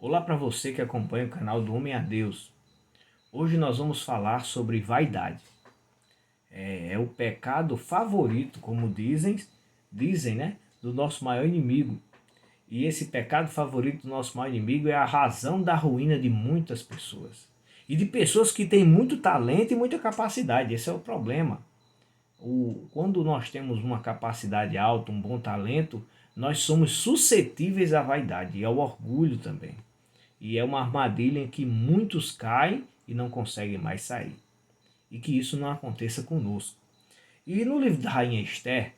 Olá para você que acompanha o canal do Homem a Deus. Hoje nós vamos falar sobre vaidade. É o pecado favorito, como dizem, né, do nosso maior inimigo. E esse pecado favorito do nosso maior inimigo é a razão da ruína de muitas pessoas. E de pessoas que têm muito talento e muita capacidade. Esse é o problema. Quando nós temos uma capacidade alta, um bom talento, nós somos suscetíveis à vaidade e ao orgulho também. E é uma armadilha em que muitos caem e não conseguem mais sair. E que isso não aconteça conosco. E no livro da Rainha Esther,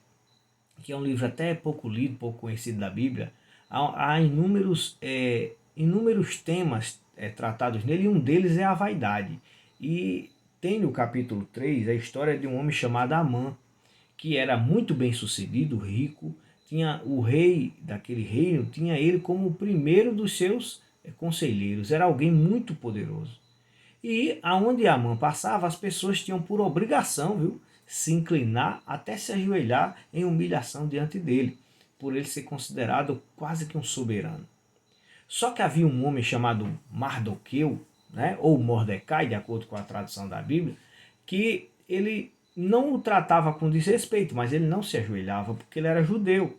que é um livro até pouco lido, pouco conhecido da Bíblia, há inúmeros temas tratados nele, e um deles é a vaidade. E tem no capítulo 3 a história de um homem chamado Amã, que era muito bem sucedido, rico, tinha o rei daquele reino, tinha ele como o primeiro dos seus conselheiros, era alguém muito poderoso. E aonde Amã passava, as pessoas tinham por obrigação, viu, se inclinar até se ajoelhar em humilhação diante dele, por ele ser considerado quase que um soberano. Só que havia um homem chamado Mardoqueu, né, ou Mordecai, de acordo com a tradução da Bíblia, que ele não o tratava com desrespeito, mas ele não se ajoelhava porque ele era judeu.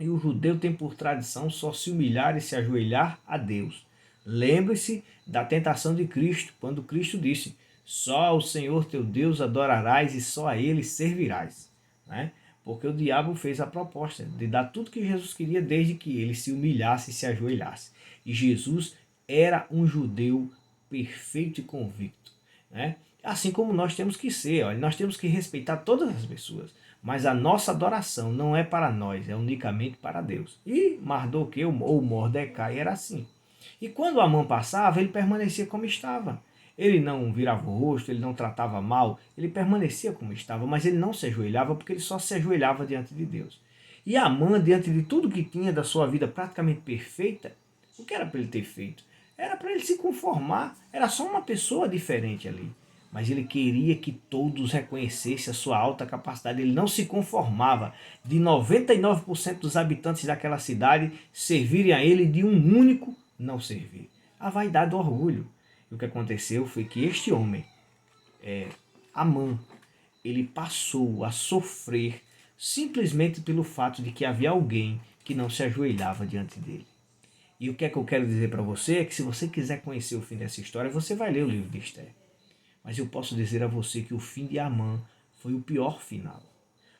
E o judeu tem por tradição só se humilhar e se ajoelhar a Deus. Lembre-se da tentação de Cristo, quando Cristo disse: só ao Senhor teu Deus adorarás e só a Ele servirás. Né? Porque o diabo fez a proposta de dar tudo que Jesus queria desde que ele se humilhasse e se ajoelhasse. E Jesus era um judeu perfeito e convicto. Né? Assim como nós temos que ser, olha, nós temos que respeitar todas as pessoas, mas a nossa adoração não é para nós, é unicamente para Deus. E Mardoqueu ou Mordecai era assim. E quando Amã passava, ele permanecia como estava. Ele não virava o rosto, ele não tratava mal, ele permanecia como estava, mas ele não se ajoelhava porque ele só se ajoelhava diante de Deus. E Amã, diante de tudo que tinha da sua vida praticamente perfeita, o que era para ele ter feito? Era para ele se conformar, era só uma pessoa diferente ali. Mas ele queria que todos reconhecessem a sua alta capacidade. Ele não se conformava de 99% dos habitantes daquela cidade servirem a ele, de um único não servir. A vaidade do orgulho. E o que aconteceu foi que este homem, Amã, ele passou a sofrer simplesmente pelo fato de que havia alguém que não se ajoelhava diante dele. E o que é que eu quero dizer para você é que se você quiser conhecer o fim dessa história, você vai ler o livro de Esther. Mas eu posso dizer a você que o fim de Amã foi o pior final.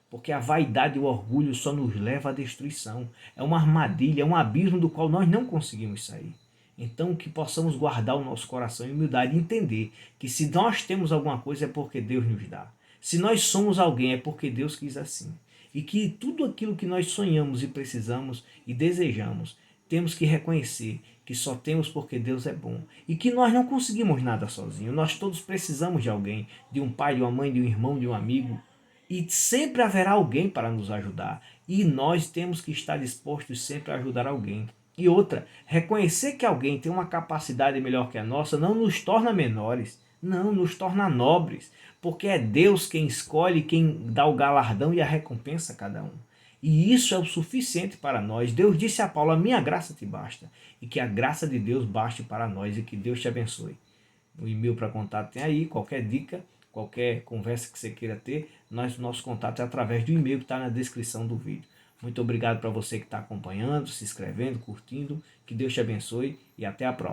Porque a vaidade e o orgulho só nos leva à destruição. É uma armadilha, é um abismo do qual nós não conseguimos sair. Então que possamos guardar o nosso coração em humildade e entender que se nós temos alguma coisa é porque Deus nos dá. Se nós somos alguém é porque Deus quis assim. E que tudo aquilo que nós sonhamos e precisamos e desejamos, temos que reconhecer que só temos porque Deus é bom. E que nós não conseguimos nada sozinhos. Nós todos precisamos de alguém, de um pai, de uma mãe, de um irmão, de um amigo. E sempre haverá alguém para nos ajudar. E nós temos que estar dispostos sempre a ajudar alguém. E outra, reconhecer que alguém tem uma capacidade melhor que a nossa não nos torna menores, não, nos torna nobres, porque é Deus quem escolhe, quem dá o galardão e a recompensa a cada um. E isso é o suficiente para nós. Deus disse a Paulo: a minha graça te basta, e que a graça de Deus baste para nós, e que Deus te abençoe. O e-mail para contato tem aí, qualquer dica, qualquer conversa que você queira ter, nosso contato é através do e-mail que está na descrição do vídeo. Muito obrigado para você que está acompanhando, se inscrevendo, curtindo. Que Deus te abençoe e até a próxima.